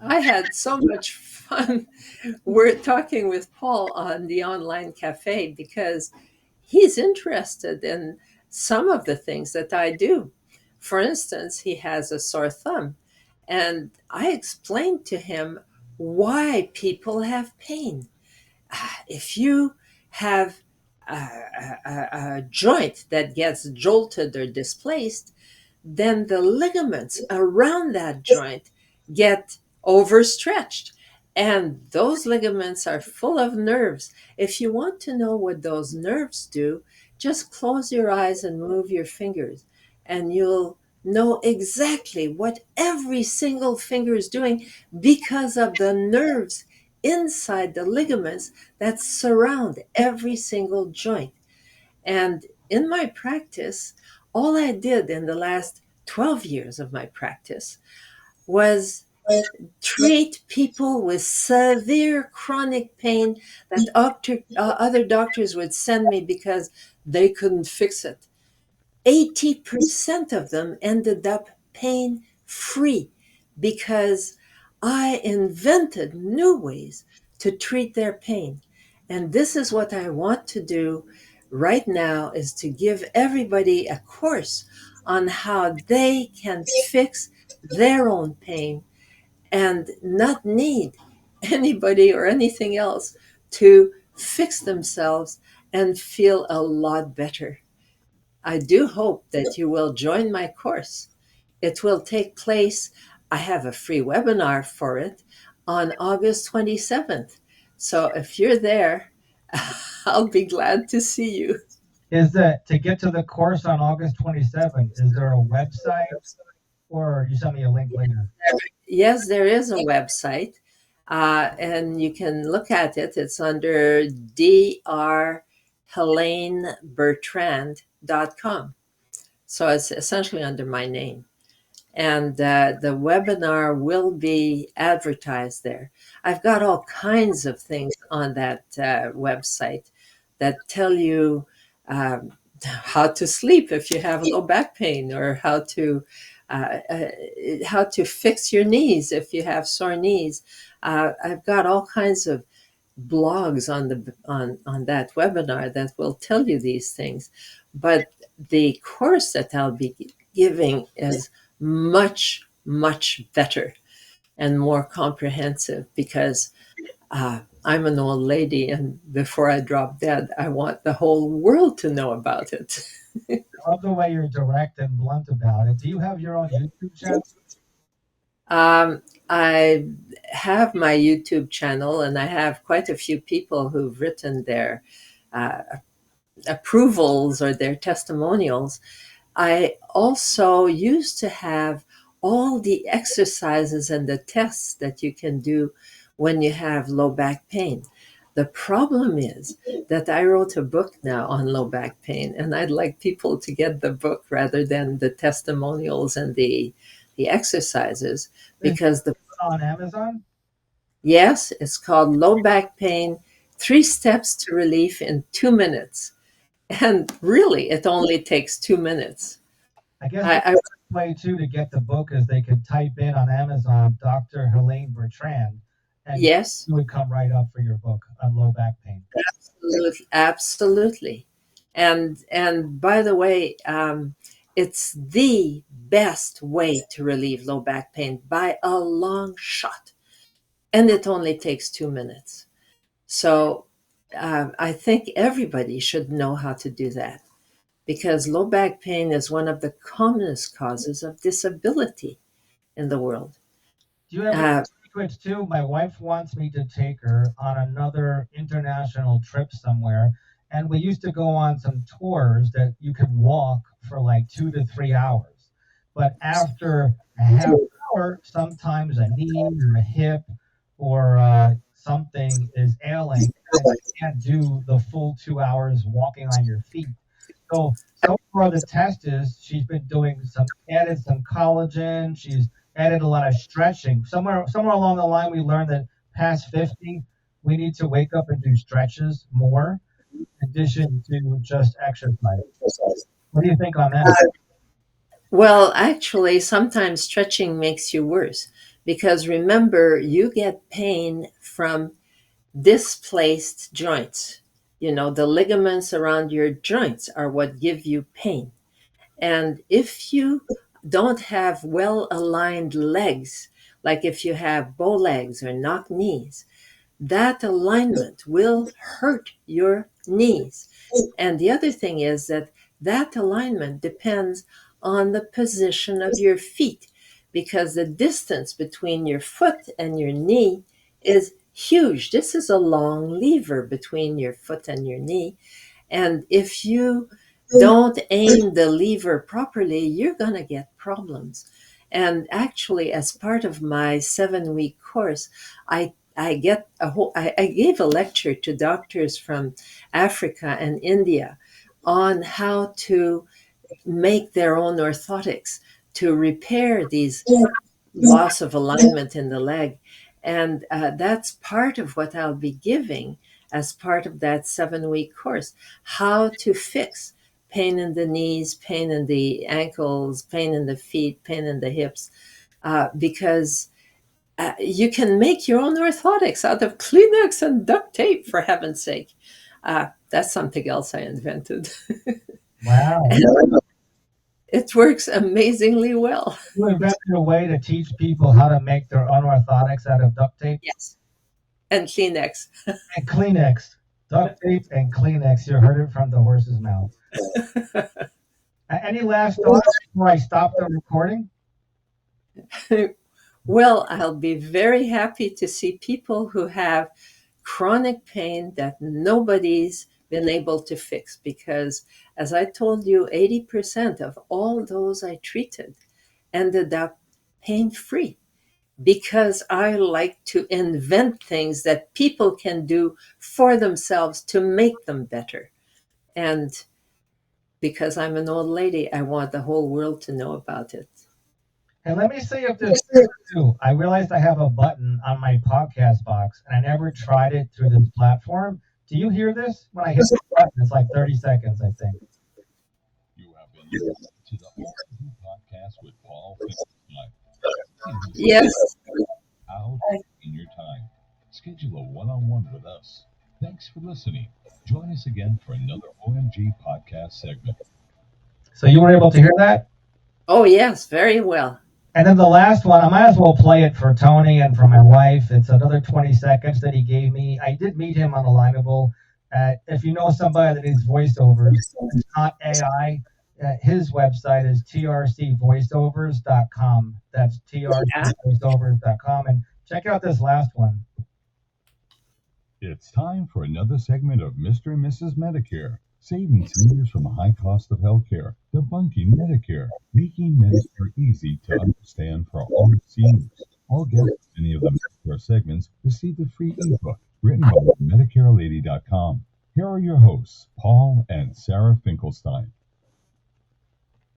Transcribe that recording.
I had so much fun. We're talking with Paul on the online cafe because he's interested in some of the things that I do. For instance, he has a sore thumb, and I explained to him why people have pain. If you have a joint that gets jolted or displaced, then the ligaments around that joint get overstretched. And those ligaments are full of nerves. If you want to know what those nerves do, just close your eyes and move your fingers, and you'll know exactly what every single finger is doing because of the nerves inside the ligaments that surround every single joint. And in my practice, all I did in the last 12 years of my practice was treat people with severe chronic pain that other doctors would send me because they couldn't fix it. 80% of them ended up pain free because I invented new ways to treat their pain. And this is what I want to do right now, is to give everybody a course on how they can fix their own pain and not need anybody or anything else to fix themselves and feel a lot better. I do hope that you will join my course. It will take place, I have a free webinar for it on August 27th. So if you're there, I'll be glad to see you. Is that to get to the course on August 27th? Is there a website or you send me a link later? Yes, there is a website, and you can look at it. It's under drhelenebertrand.com. So it's essentially under my name. And the webinar will be advertised there. I've got all kinds of things on that website that tell you how to sleep if you have low back pain, or uh, uh, how to fix your knees if you have sore knees. I've got all kinds of blogs on that webinar that will tell you these things. But the course that I'll be giving is much better and more comprehensive because I'm an old lady, and before I drop dead, I want the whole world to know about it. I love the way you're direct and blunt about it. Do you have your own YouTube channel? I have my YouTube channel, and I have quite a few people who've written their uh, approvals or their testimonials. I also used to have all the exercises and the tests that you can do when you have low back pain. The problem is that I wrote a book now on low back pain, and I'd like people to get the book rather than the testimonials and the exercises, Is it because the on Amazon? yes, it's called Low Back Pain: 3 Steps to Relief in 2 minutes. And really, it only takes 2 minutes. I guess the I way too to get the book is they could type in on Amazon Dr. Hélène Bertrand and Yes, it would come right up for your book on low back pain. absolutely. And by the way, it's the best way to relieve low back pain by a long shot, and it only takes 2 minutes. So I think everybody should know how to do that because low back pain is one of the commonest causes of disability in the world. Do you have any Uh, secrets too? My wife wants me to take her on another international trip somewhere. And we used to go on some tours that you could walk for like 2 to 3 hours. But after a half hour, sometimes a knee or a hip or something is ailing and you can't do the full 2 hours walking on your feet. So far the test is she's been doing added some collagen. She's added a lot of stretching. Somewhere along the line, we learned that past 50, we need to wake up and do stretches more, in addition to just exercise. What do you think on that? well, actually, sometimes stretching makes you worse Because remember, you get pain from displaced joints. You know, the ligaments around your joints are what give you pain. And if you don't have well aligned legs, like if you have bow legs or knock knees, that alignment will hurt your knees. And the other thing is that that alignment depends on the position of your feet, because the distance between your foot and your knee is huge. This is a long lever between your foot and your knee. And if you don't aim the lever properly, you're going to get problems. And actually, as part of my 7-week course, I gave a lecture to doctors from Africa and India on how to make their own orthotics to repair these loss of alignment in the leg. And that's part of what I'll be giving as part of that 7-week course, how to fix pain in the knees, pain in the ankles, pain in the feet, pain in the hips, because you can make your own orthotics out of Kleenex and duct tape, for heaven's sake. That's something else I invented. Wow. It works amazingly well. You invented a way to teach people how to make their own orthotics out of duct tape? Yes. And Kleenex. And Kleenex. Duct tape and Kleenex. You heard it from the horse's mouth. Any last thoughts before I stop the recording? Well, I'll be very happy to see people who have chronic pain that nobody's been able to fix, because, as I told you, 80% of all those I treated ended up pain free, because I like to invent things that people can do for themselves to make them better. And because I'm an old lady, I want the whole world to know about it. And let me see if this too. I realized I have a button on my podcast box, and I never tried it through this platform. Do you hear this? When I hit the button, it's like 30 seconds, I think. You have been listening to the OMG podcast with Paul Finkelstein. Yes. Out in your time. Schedule a one-on-one with us. Thanks for listening. Join us again for another OMG podcast segment. So you were able to hear that? Oh, yes, very well. And then the last one, I might as well play it for Tony and for my wife. It's another 20 seconds that he gave me. I did meet him on Alignable. If you know somebody that needs voiceovers, it's not AI. His website is trcvoiceovers.com. That's trcvoiceovers.com. And check out this last one. It's time for another segment of Mr. and Mrs. Medicare. Saving seniors from a high cost of healthcare. Debunking Medicare. Making Medicare easy to understand for all seniors. All guests in any of the Medicare segments receive a free ebook written by MedicareLady.com. Here are your hosts, Paul and Sarah Finkelstein.